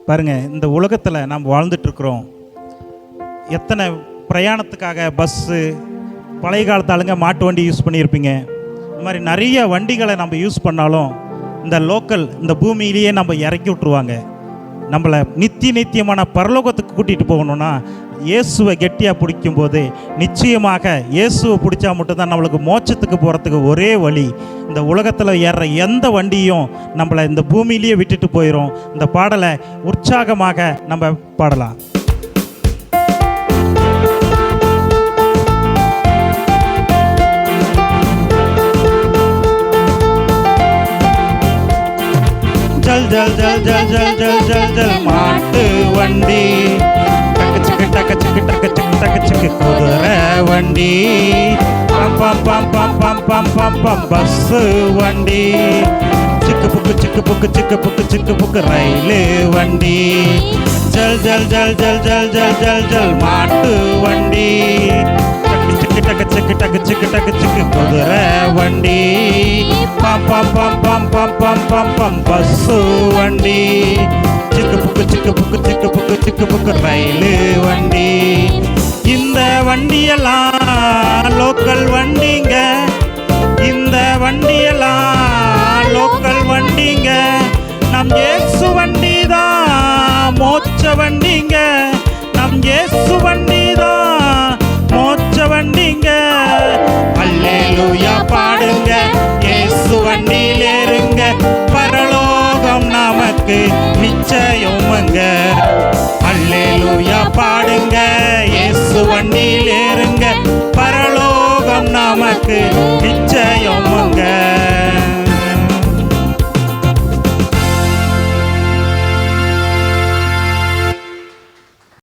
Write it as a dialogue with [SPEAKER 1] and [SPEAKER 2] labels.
[SPEAKER 1] பாருங்கள், இந்த உலகத்தில் நாம் வாழ்ந்துட்டுருக்குறோம். எத்தனை பிரயாணத்துக்காக பஸ்ஸு, பழைய காலத்து ஆளுங்க மாட்டு வண்டி யூஸ் பண்ணியிருப்பீங்க. இந்த மாதிரி நிறைய வண்டிகளை நம்ம யூஸ் பண்ணாலும் இந்த லோக்கல், இந்த பூமியிலேயே நம்ம இறக்கி விட்ருவாங்க. நம்மளை நித்தியமான பரலோகத்துக்கு கூட்டிகிட்டு போகணுன்னா இயேசுவை கெட்டியாக பிடிக்கும்போது, நிச்சயமாக இயேசுவை பிடிச்சா மட்டும்தான் நம்மளுக்கு மோட்சத்துக்கு போகிறதுக்கு ஒரே வழி. இந்த உலகத்தில் ஏறுற எந்த வண்டியும் நம்மளை இந்த பூமியிலேயே விட்டுட்டு போயிடும். இந்த பாடலை உற்சாகமாக நம்ம பாடலாம். ஜல் ஜல் ஜல் ஜல் ஜல் ஜல் ஜல் ஜல் மாட்டு வண்டி, டக்கு சக்கு டக்கு சக்கு டக்கு சக்கு டக்கு சக்கு குதிரை வண்டி, பம் பம் பம் பம் பம் பம் பம் பம் பஸ்ஸு வண்டி, சிக்கு புக்கு சிக்கு புக்கு சிக்கு புக்கு சிக்கு புக்கு ரயிலு வண்டி, ஜல் ஜல் ஜல் ஜல் ஜல் ஜல் ஜல் ஜல் மாட்டு வண்டி, டக்கு சிக்கு டக்கு சிக்கு டக்கு சிக்கு குதிரை வண்டி, பம் பம் பம் பம் பம் பம் பம் பம் பஸ்ஸு வண்டி, சிக்கு புக்கு சிக்கு புக்கு சிக்கு புக்கு சிக்கு புக்கு ரயிலு வண்டி. இந்த வண்டியெல்லாம் லோக்கல் வண்டிங்க, இந்த வண்டியெல்லாம் லோக்கல் வண்டிங்க. நம் இயேசு வண்டி தான் மோட்ச வண்டிங்க, நம் இயேசு வண்டி தான் மோட்ச வண்டிங்க. அல்லேலூயா பாடுங்க, இயேசு வண்டியில் ஏறுங்க, பரலோகம் நமக்கு நிச்சயமுங்க. அல்லேலூயா பாடுங்க, இயேசு வண்டியில் ஏறுங்க, பரலோகம் நமக்கு